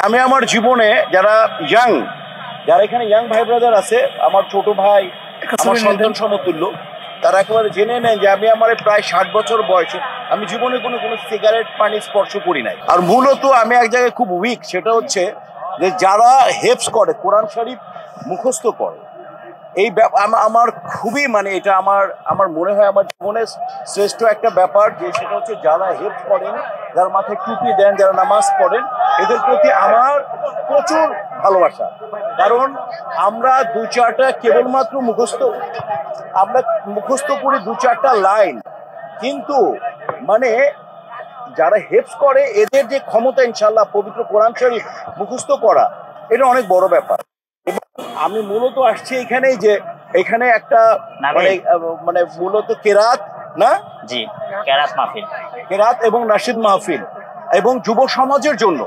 আমি আমার জীবনে যারা এখানে ইয়াং ভাই ব্রাদার আছে, আমার ছোট ভাই, আমার সন্তান সমতুল্য, তারা একেবারে জেনে নেন যে আমি আমার প্রায় 60 বছর বয়সে আমি জীবনে কোনো সিগারেট পানি স্পর্শ করি নাই। আর মূলত আমি এক জায়গায় খুব উইক, সেটা হচ্ছে যে যারা হেফজ করে, কোরআন শরীফ মুখস্থ করে, এই আমার খুবই এটা আমার মনে হয় আমার জীবনের শ্রেষ্ঠ একটা ব্যাপার, যে সেটা হচ্ছে যারা হেল্প করেন, যারা মাথায় টুপি দেন, যারা নামাজ পড়েন, এদের প্রতি আমার প্রচুর ভালোবাসা। কারণ আমরা দু চারটা কেবলমাত্র মুখস্থ করি দু চারটা লাইন, কিন্তু যারা হেল্প করে এদের যে ক্ষমতা ইনশাল্লাহ পবিত্র কোরআন শরীফ মুখস্থ করা, এটা অনেক বড় ব্যাপার। আমি মূলত আসছি এখানেই যে এখানে একটা মূলত কেরাত এবং নাশিদ মাহফিল এবং যুব সমাজের জন্য,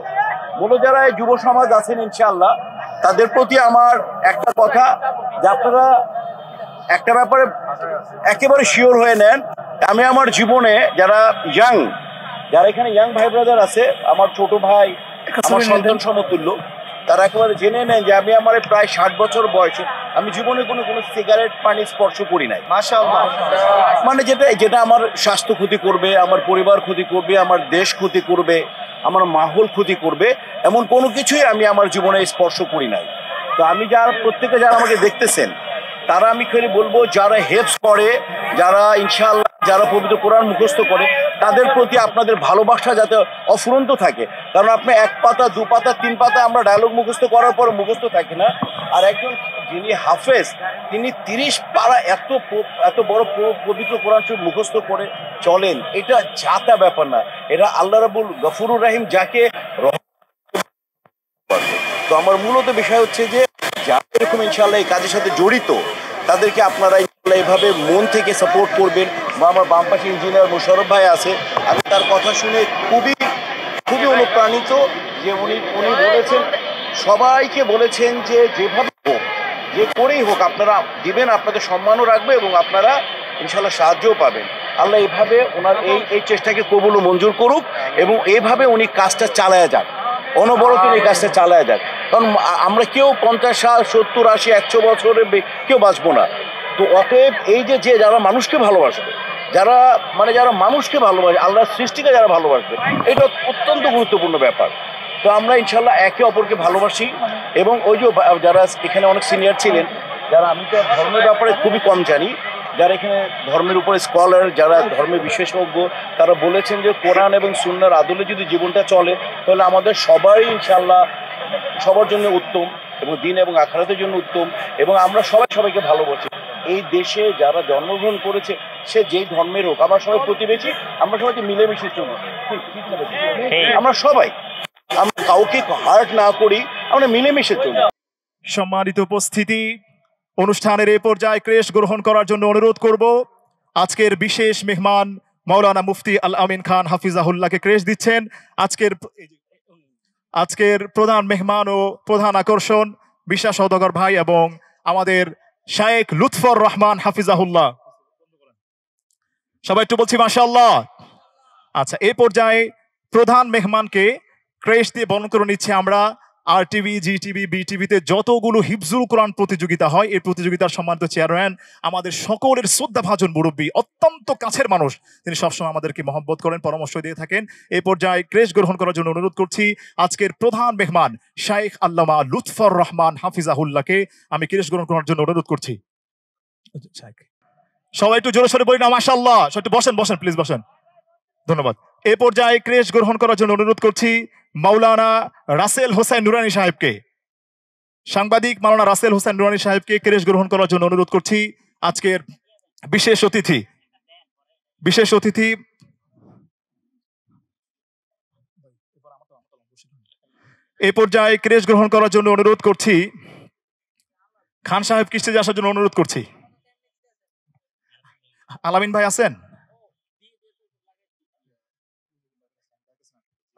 মূলত যারা যুব সমাজ আছেন ইনশাআল্লাহ তাদের প্রতি আমার একটা কথা, যে আপনারা একটা ব্যাপারে একেবারে শিওর হয়ে নেন। আমি আমার জীবনে যারা এখানে ইয়াং ভাই ব্রাদার আছে, আমার ছোট ভাই, আমার সন্তান সমতুল্য, তারা একেবারে জেনে নেন যে আমি আমার প্রায় 60 বছর বয়সে আমি জীবনে কোনো সিগারেট পানি স্পর্শ করি নাই। মাশাআল্লাহ। যেটা আমার স্বাস্থ্য ক্ষতি করবে, আমার পরিবার ক্ষতি করবে, আমার দেশ ক্ষতি করবে, আমার মাহৌল ক্ষতি করবে, এমন কোনো কিছুই আমি আমার জীবনে স্পর্শ করি নাই। তো আমি প্রত্যেকে যারা আমাকে দেখতেছেন, তারা আমি খালি বলবো, যারা হেফজ করে, যারা ইনশাআল্লাহ যারা পবিত্র কোরআন মুখস্থ করে, তাদের প্রতি আপনাদের ভালোবাসা যাতে অফুরন্ত থাকে। কারণ আপনি 1 পাতা 2 পাতা 3 পাতা আমরা ডায়লগ মুখস্থ করার পর মুখস্থ থাকে না। আর একজন যিনি হাফেজ, তিনি 30 পারা এত বড় পবিত্র কোরআন শরীফ মুখস্থ করে চলেন, এটা জাতা ব্যাপার না, এটা আল্লাহ রাব্বুল গফুরুর রহিম যাকে। তো আমার মূলত বিষয় হচ্ছে যে যারা এরকম ইনশাআল্লাহ এই কাজের সাথে জড়িত, তাদেরকে আপনারা এভাবে মন থেকে সাপোর্ট করবেন। বা আমার বাম পাশে ইঞ্জিনিয়ার মোশাররফ ভাই আছে, আমি তার কথা শুনে খুবই অনুপ্রাণিত, যে উনি বলেছেন, সবাইকে বলেছেন যে যেভাবে হোক, যে করেই হোক আপনারা দিবেন, আপনাদের সম্মানও রাখবে এবং আপনারা ইনশাআল্লাহ সাহায্যও পাবেন। আল্লাহ এইভাবে ওনার এই চেষ্টাকে কবুল ও মঞ্জুর করুক, এবং এইভাবে উনি কাজটা চালায়া যাক, অনবরত এই কাজটা চালায়া যাক। কারণ আমরা কেউ 50, 60, 70, 80, 100 বছরে কেউ বাঁচবো না। তো অতএব এই যে যারা মানুষকে ভালোবাসবে, যারা মানুষকে ভালোবাসে, আল্লাহর সৃষ্টিকে যারা ভালোবাসবে, এটা অত্যন্ত গুরুত্বপূর্ণ ব্যাপার। তো আমরা ইনশাল্লাহ একে অপরকে ভালোবাসি। এবং ওই যে যারা এখানে অনেক সিনিয়র ছিলেন, যারা, আমি তো ধর্মের ব্যাপারে খুবই কম জানি, যারা এখানে ধর্মের উপরে স্কলার, যারা ধর্মের বিশেষজ্ঞ, তারা বলেছেন যে কোরআন এবং সুন্নাহর আদলে যদি জীবনটা চলে, তাহলে আমাদের সবাই ইনশাল্লাহ সবার জন্য উত্তম, এবং দিন এবং আখিরাতের জন্য উত্তম, এবং আমরা সবাইকে ভালোবাসি। এই দেশে যারা জন্মগ্রহণ করেছে, সে যেই ধর্মের হোক, আমরা সবাই প্রতিবেশী, আমরা সবাইকে মিলেমিশে চলি। আমরা কাউকে হার্ট না করি, আমরা মিলেমিশে চলি। সম্মানিত উপস্থিতি, অনুষ্ঠানের এই পর্যায়ে ক্রেশ গ্রহণ করার জন্য অনুরোধ করব আজকের বিশেষ মেহমান মাওলানা মুফতি আল আমিন খান হাফিজাহুল্লাহকে ক্রেশ দিচ্ছেন। আজকের প্রধান মেহমান ও প্রধান আকর্ষণ বিশ্বাস সওদাগর ভাই এবং আমাদের শায়েখ লুৎফর রহমান হাফিজাহুল্লাহ। সবাই একটু বলছি মাশাআল্লাহ। আচ্ছা, এই পর্যায়ে প্রধান মেহমানকে ক্রেশ দিয়ে বরণ করে নিচ্ছে আমরা। RTV, GTV, BTVতে যতগুলো হিফজুল কোরআন প্রতিযোগিতা হয়, এই প্রতিযোগিতার সম্মানিত চেয়ারম্যান, আমাদের সকলের শ্রদ্ধাভাজন মুরব্বী, অত্যন্ত কাছের মানুষ, তিনি সবসময় আমাদেরকে মহব্বত করেন, পরামর্শ দিয়ে থাকেন। এই পর্যায়ে ক্রেশ গ্রহণ করার জন্য অনুরোধ করছি আজকের প্রধান মেহমান শাইখ আল্লামা লুৎফর রহমান হাফিজাহুল্লাহকে আমি ক্রেশ গ্রহণ করার জন্য অনুরোধ করছি। সবাই একটু জোরে সোরে বলি না মাশাআল্লাহ। একটু বসেন প্লিজ, বসেন। ধন্যবাদ। এই পর্যায়ে ক্রেশ গ্রহণ করার জন্য অনুরোধ করছি মাওলানা রাসেল হোসেন নুরানি সাহেবকে, সাংবাদিক মাওলানা রাসেল হোসেন নুরানি সাহেবকে ক্রেশ গ্রহণ করার জন্য অনুরোধ করছি। আজকের বিশেষ অতিথি এই পর্যায়ে ক্রেশ গ্রহণ করার জন্য অনুরোধ করছি খান সাহেব স্টেজে আসার জন্য অনুরোধ করছি। আলামিন ভাই আছেন?